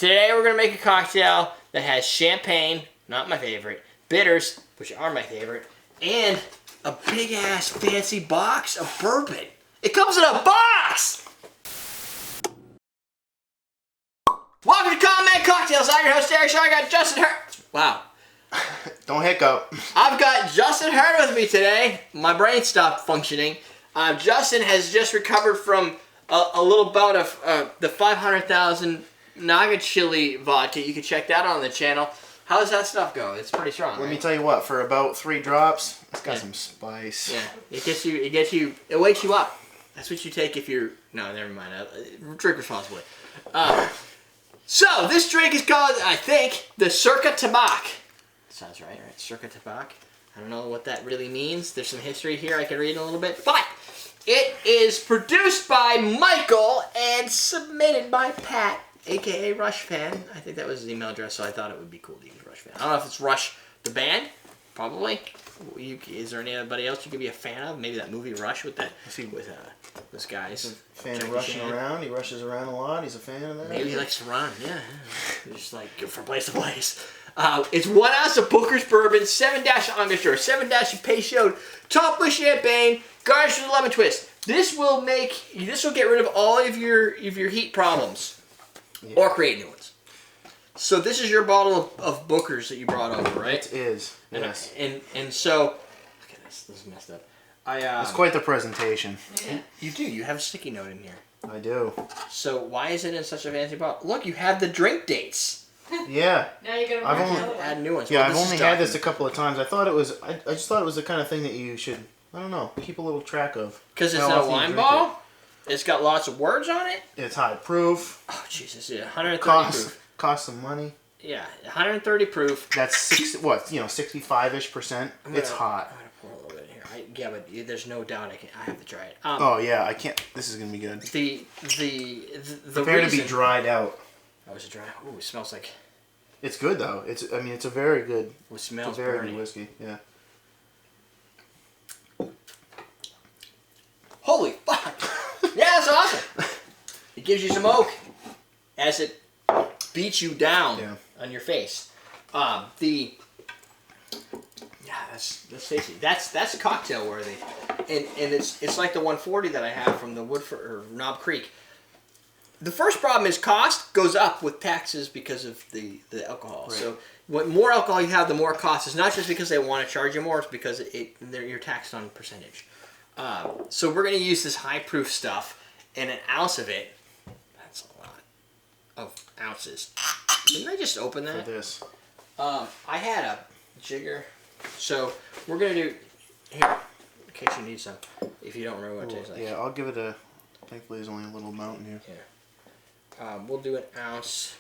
Today we're going to make a cocktail that has champagne, not my favorite, bitters, which are my favorite, and a big-ass fancy box of bourbon. It comes in a box! Welcome to Comment Cocktails. I'm your host, Derrick Schommer. I got Justin Hurt. Wow. Don't hiccup. I've got Justin Hurt with me today. My brain stopped functioning. Justin has just recovered from a little bout of the 500,000 Naga Chili vodka. You can check that on the channel. How does that stuff go? It's pretty strong. Let me tell you what. For about 3 drops, it's got some spice. Yeah, it wakes you up. That's what you take if you're. No, never mind. Drink responsibly. So this drink is called, I think, the Circa Tabac. Sounds right? Circa Tabac. I don't know what that really means. There's some history here I can read a little bit, but it is produced by Michael and submitted by Pat, aka Rush Fan. I think that was his email address, so I thought it would be cool to use Rush Fan. I don't know if it's Rush the band, probably. Is there anybody else you could be a fan of? Maybe that movie Rush with those guys. He's a fan of rushing around. He rushes around a lot. He's a fan of that. Maybe he likes to run. Yeah, just like go from place to place. It's 1 ounce of Booker's Bourbon, 7 Dashes Angostura, 7 Dashes Peychaud, topped with champagne, garnished with a lemon twist. This will get rid of all of your heat problems, or create new ones. So this is your bottle of Booker's that you brought over, right? It is. Yes. And so, look at this. This is messed up. It's quite the presentation. Yeah. You do. You have a sticky note in here. I do. So why is it in such a fancy bottle? Look, you have the drink dates. Yeah. Now you're gonna add new ones. Yeah, I've only had this a couple of times. I thought it was. I just thought it was the kind of thing that you should. I don't know. Keep a little track of. Because it's in a wine bottle. It's got lots of words on it. It's high proof. Oh Jesus! Yeah, 130 proof. Cost some money. Yeah, 130 proof. That's 65-ish%. It's hot. I'm gonna pour a little bit here. Yeah, but there's no doubt I have to try it. Oh yeah, I can't. This is gonna be good. The Prepare to be dried out. Oh, is it dry? Ooh, it smells like. It's good though. It's a very good. It smells very burny. good whiskey. Yeah. Holy fuck! Yeah, that's awesome. It gives you some oak as it beats you down on your face. That's tasty. That's cocktail worthy, and it's like the 140 that I have from the Woodford or Knob Creek. The first problem is cost goes up with taxes because of the alcohol. Right. So what more alcohol you have, the more cost. It's not just because they want to charge you more; it's because you're taxed on percentage. So we're going to use this high proof stuff, and an ounce of it. That's a lot of ounces. Didn't I just open that? For this. I had a jigger, so we're going to do here in case you need some. If you don't remember what it tastes like. Yeah, I'll give it a. Thankfully, there's only a little amount in here. Yeah. We'll do an ounce.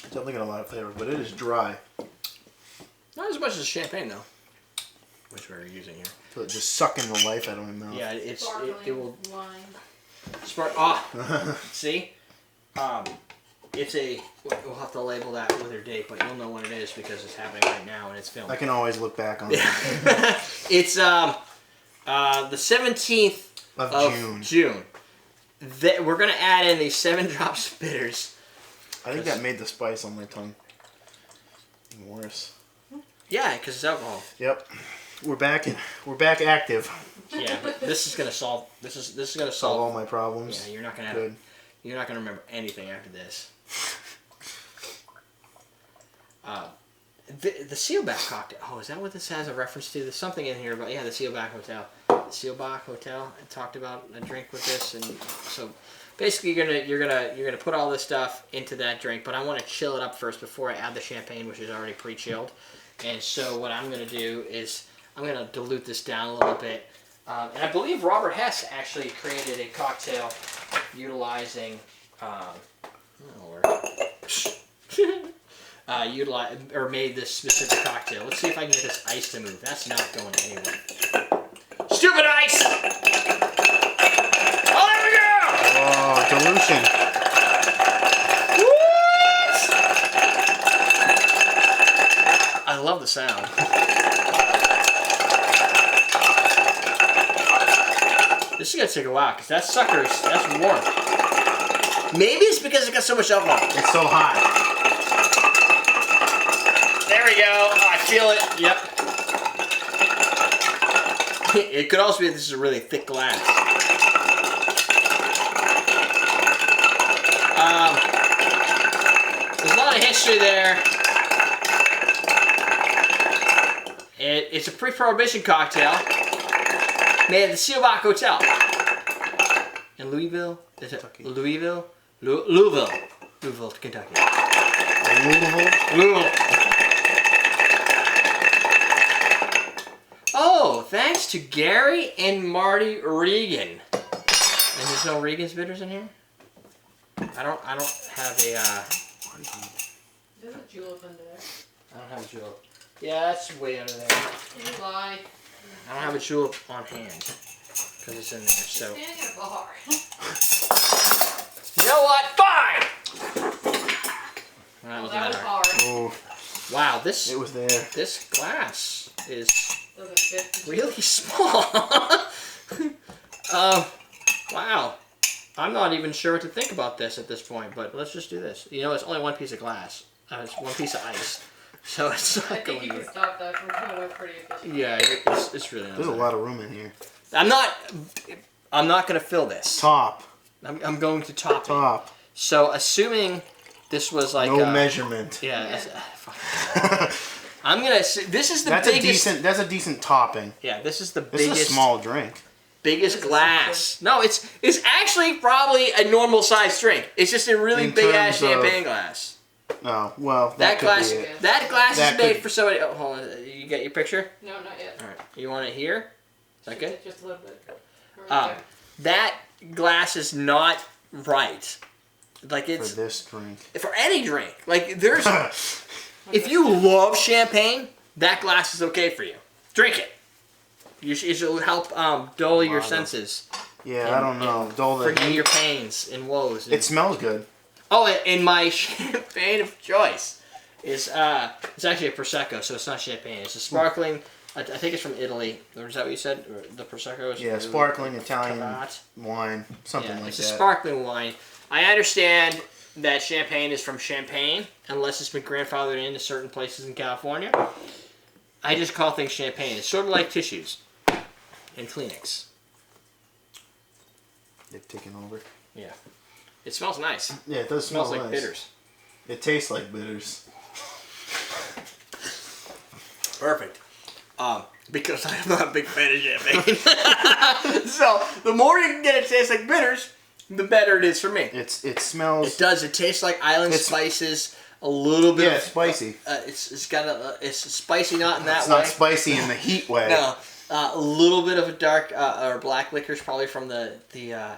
Definitely got a lot of flavor, but it is dry. Not as much as champagne though, which we're using here. So it's just sucking the life out of my mouth. Yeah, it will. Wine. See, it's a. We'll have to label that with her date, but you'll know when it is because it's happening right now and it's filmed. I can always look back on it. It's the 17th of June. We're gonna add in these 7 drops of bitters. I think that made the spice on my tongue even worse. Yeah, because it's alcohol. Yep, we're back active. Yeah, but this is gonna solve. This is gonna solve all my problems. Yeah, you're not gonna remember anything after this. The Seelbach cocktail. Oh, is that what this has a reference to? There's something in here about the Seelbach Hotel. The Seelbach Hotel. I talked about a drink with this, and so basically you're gonna put all this stuff into that drink. But I want to chill it up first before I add the champagne, which is already pre-chilled. And so what I'm gonna do is I'm gonna dilute this down a little bit. And I believe Robert Hess actually created a cocktail utilizing. Made this specific cocktail. Let's see if I can get this ice to move. That's not going anywhere. Stupid ice! Oh, there we go! Oh, dilution. What? I love the sound. This is gonna take a while because that sucker's that's warm. Maybe it's because it got so much alcohol. It's so hot. There we go. Oh, I feel it. Yep. It could also be this is a really thick glass. There's a lot of history there. It's a pre-prohibition cocktail made at the Seelbach Hotel in Louisville, Kentucky. Louisville, Kentucky. Louisville. Oh, thanks to Gary and Marty Regan. And there's no Regan's bitters in here. I don't have a. There's a julep under there. I don't have a julep. Yeah, that's way under there. You lie. I don't have a julep on hand because it's in there. So. Standing at a bar. You know what? Fine. Well, that was hard. Oh, Wow, this. it was there. This glass is Doesn't fit. really small. Wow. I'm not even sure what to think about this at this point, but let's just do this. You know, it's only one piece of glass. It's one piece of ice. So it's I not think going you to... can stop that from coming up pretty efficiently. Yeah, it's really not. There's a lot of room in here. I'm not going to fill this. Top. I'm going to top it. Top. So assuming this was like No measurement. Yeah. I'm going to... This is the That's biggest... That's a decent topping. Yeah, this is the This biggest... is a small drink. Biggest glass. No, it's actually probably a normal sized drink. It's just a really In big ass terms of- champagne glass. Oh, well, That could glass be it. that glass That is made could- for somebody. Oh, hold on. You got your picture? No, not yet. All right. You want it here? Is that good? Just a little bit. Right there. That glass is not right. Like For it's this drink. for any drink. Like there's if you love champagne, that glass is okay for you. Drink it. It should help dull your senses. Yeah, I don't know. Dull the Forget heat. your pains and woes. It smells good. Oh, and my champagne of choice is it's actually a prosecco, so it's not champagne. It's a sparkling. I think it's from Italy. Or is that what you said? Or the prosecco is Yeah, from sparkling Italian Tabac? wine, something Yeah, like it's that. a sparkling wine. I understand that champagne is from Champagne, unless it's been grandfathered into certain places in California. I just call things champagne. It's sort of like tissues and Kleenex. They've taken over. Yeah. It smells nice. Yeah, it does It smells smell like nice. bitters. It tastes like bitters. Perfect. Because I'm not a big fan of champagne. So, the more you can get it to taste like bitters, the better it is for me. It smells. It does. It tastes like island It's- spices. A little bit. Yeah, of, it's spicy. It's got a. It's spicy, not in that It's way. not spicy in the heat way. No. A little bit of a dark or black licorice, probably from the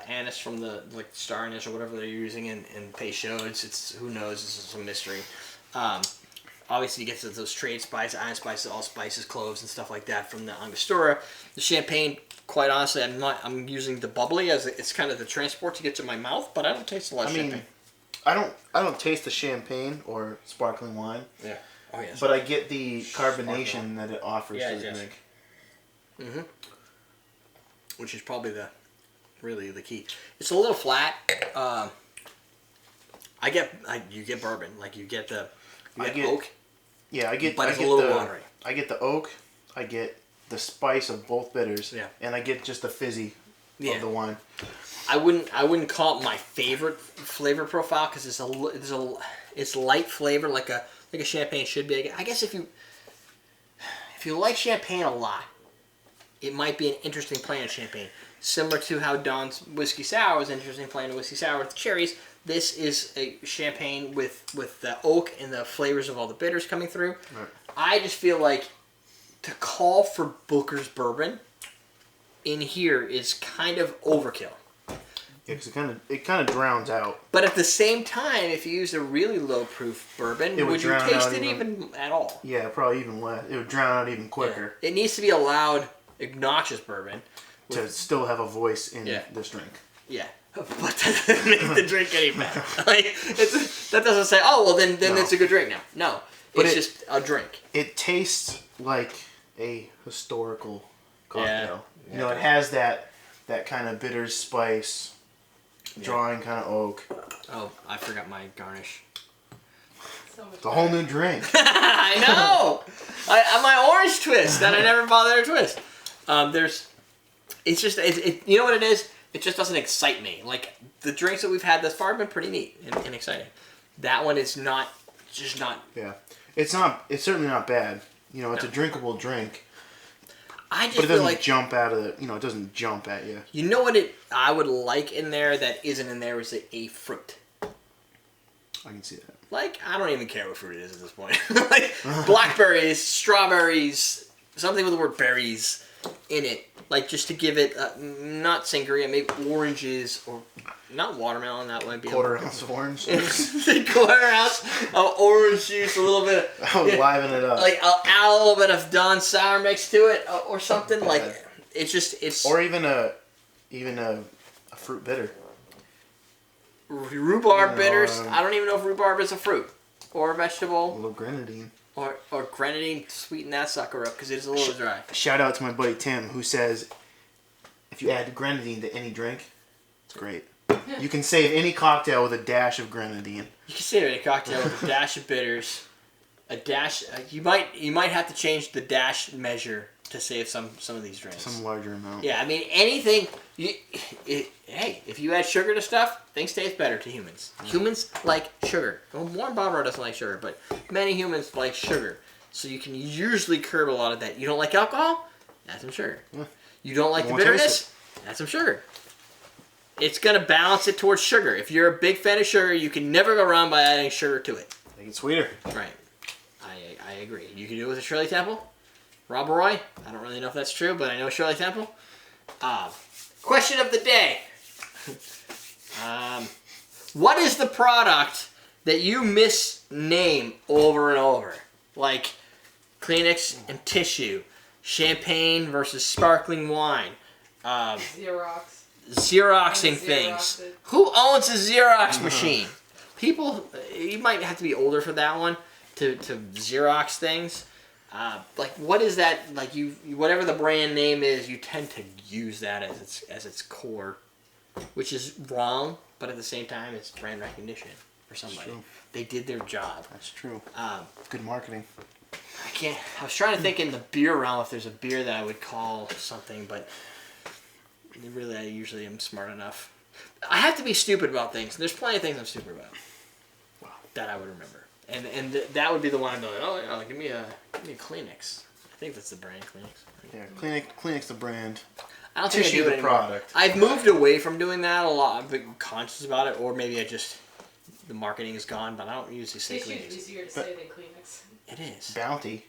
anise from the like star anise or whatever they're using in Peychaud. It's who knows. This is a mystery. Obviously, you get to those trade spices, iron spices, allspices, cloves, and stuff like that from the Angostura. The champagne, quite honestly, I'm using the bubbly as it's kind of the transport to get to my mouth, but I don't taste a lot of champagne. I don't taste the champagne or sparkling wine. Yeah. Oh yeah. But I get the carbonation that it offers Yeah, to the yes. drink. Mm-hmm. Which is probably really the key. It's a little flat. You get bourbon, like you get oak. Yeah, I get. But I it's get a little the, watery. I get the oak. I get the spice of both bitters. Yeah. And I get just the fizzy Yeah. of the wine. I wouldn't call it my favorite flavor profile because it's light flavor like a champagne should be. I guess if you like champagne a lot, it might be an interesting play on champagne. Similar to how Don's whiskey sour was interesting playing a whiskey sour with cherries. This is a champagne with the oak and the flavors of all the bitters coming through. Right. I just feel like to call for Booker's bourbon in here is kind of overkill. Yeah, because it kind of drowns out. But at the same time, if you used a really low proof bourbon, It would would you drown taste out it even at all? Yeah, probably even less. It would drown out even quicker It needs to be a loud, obnoxious bourbon. to still have a voice in Yeah. this drink. Yeah. But that doesn't make the drink any better. Like, that doesn't say, oh, well, then No. it's a good drink now. No. But It's it- just a drink. It tastes like a historical cocktail. Yeah. You know, it has that kind of bitter spice, drawing kind of oak. Oh, I forgot my Garnish. So much It's a whole new drink. I know. My orange twist that I never bothered to twist. It's just you know what it is. It just doesn't excite me. Like the drinks that we've had thus far have been pretty neat and exciting. That one is not. Just not. Yeah, it's not. It's certainly not bad. You know, it's No. a drinkable drink. I just But it feel doesn't like jump out of the. You know, it doesn't jump at you. you know what I would like in there that isn't in there is a fruit. I can see that. Like I don't even care what fruit it is at this point. Like blackberries, strawberries, something with the word berries in it. Like just to give it not sangria, maybe oranges or not watermelon. That might be Quarter ounce of orange juice. quarter ounce of orange juice, a little bit. Liven it up. Like add a little bit of Dawn sour mix to it or something. Like it's or even a fruit bitter. rhubarb You know, bitters. I don't even know if rhubarb is a fruit or a A vegetable little grenadine. or grenadine. Sweeten that sucker up because it's a little dry. Shout out to my buddy Tim who says if you add grenadine to any drink, it's great. You can save any cocktail with a dash of grenadine. You can save it a cocktail with a dash of bitters, a dash. You might have to change the dash measure to save some of these drinks. Some larger amount. Yeah, I mean anything. Hey, if you add sugar to stuff, things taste better to humans. Humans like sugar. Well, Warren Barbaro doesn't like sugar, but many humans like sugar. So you can usually curb a lot of that. You don't like alcohol? Add some sugar. You don't like the Won't taste bitterness? Add some sugar. It's gonna balance it towards sugar. If you're a big fan of sugar, you can never go wrong by adding sugar to it. Make it sweeter. Right. I agree. You can do it with a Shirley Temple. Rob Roy. I don't really know if that's true, but I know Shirley Temple. Question of the day. What is the product that you misname over and over? Like Kleenex and tissue, champagne versus sparkling wine, Xerox. Xeroxing Xerox things. it. Who owns a Xerox machine? People, you might have to be older for that one to Xerox things. Like what is that? Like you whatever the brand name is, you tend to use that as its core, which is wrong, but at the same time, it's brand recognition for somebody. True. They did their job. That's true. Um, Good marketing. I was trying to think in the beer realm if there's a beer that I would call something, but really I usually am smart enough. I have to be stupid about things. And there's plenty of things I'm stupid about. Wow. That I would remember. And that would be the one I'd be like, oh yeah, give me a Kleenex. I think that's the brand, Kleenex. Yeah, Kleenex the brand. I don't think I Tissue do it the anymore. product. I've moved away from doing that a lot. I've been conscious about it, or maybe the marketing is gone, but I don't usually say Tissue Kleenex. is easier to say than Kleenex. It is. Bounty.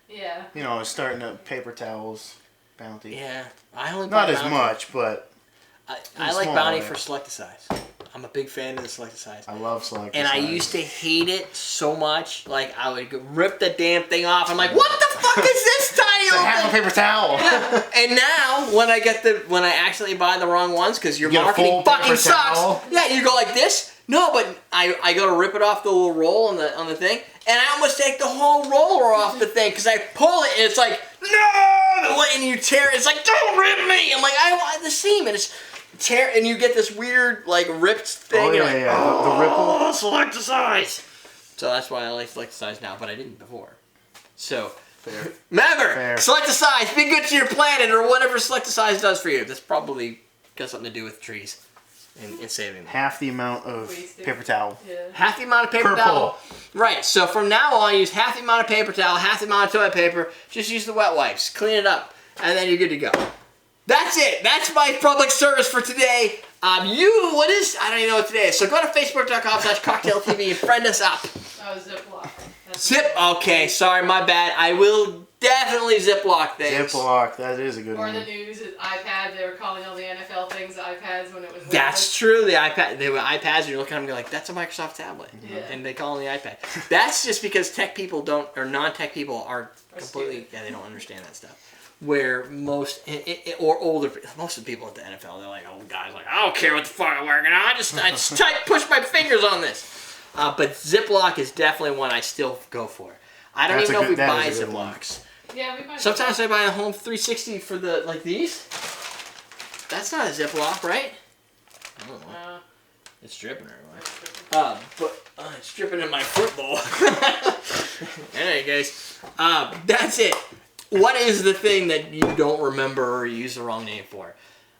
Yeah. You know, starting up paper towels. Bounty. Yeah, I only Not buy as Bounty. much, but I like small, Bounty yeah. for Selected Size. I'm a big fan of the Selected Size. I love Selected And I Size. used to hate it so much. Like I would rip the damn thing off. I'm like, what the fuck is this tiny It's a little half thing? a paper towel. And now when I accidentally buy the wrong ones because your You get a marketing full fucking paper sucks. towel? Yeah, you go like this. No, but I go to rip it off the little roll on the thing, and I almost take the whole roller off the thing because I pull it and it's like no, and you tear it. It's like don't rip me. I'm like I want the seam and it's tear, and you get this weird like ripped thing. Oh, and you're yeah, like, yeah. The ripple. oh, select the size. So that's why I like select the size now, but I didn't before. So Fair. remember, Fair. select the size. Be good to your planet or whatever select the size does for you. That's probably got something to do with trees and saving them. Half the amount of Wasted. paper towel. Yeah. Half the amount of paper Per towel. Right, so from now on, use half the amount of paper towel, half the amount of toilet paper. Just use the wet wipes. Clean it up, and then you're good to go. That's it. That's my public service for today. I don't even know what today is. So go to facebook.com/cocktailtv and friend us up. Oh, Ziploc. That's Zip. Okay, sorry, my bad. I will definitely Ziploc things. Ziploc, that is a good Or one. the news is iPad. They were calling all the NFL things iPads when it was. That's true. The iPad, they were iPads. And you look at them and go like, "That's a Microsoft tablet," Yeah. and they call them the iPad. That's just because tech people don't, or non-tech people are Are completely, stupid. yeah, they don't understand that stuff. Where most or older, most of the people at the NFL, they're like old guys, like I don't care what the fuck I'm working on. I just push my fingers on this. But Ziploc is definitely one I still go for. I don't That's even a know if we good- that buy is a good one. Ziplocs. Yeah, we might. Sometimes I buy a Home 360 for the like these. That's not a Ziploc, right? I don't know. It's dripping everywhere. But it's dripping in my fruit bowl. Anyway, guys, that's it. What is the thing that you don't remember or use the wrong name for?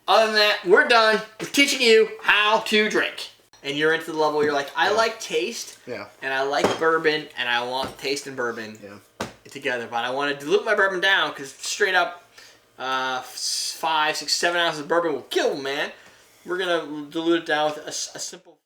Other than that, we're done. We're teaching you how to drink. And you're into the level where you're like, I like taste, and I like bourbon, and I want taste and bourbon together. But I want to dilute my bourbon down because straight up 5, 6, 7 ounces of bourbon will kill them, man. We're going to dilute it down with a simple...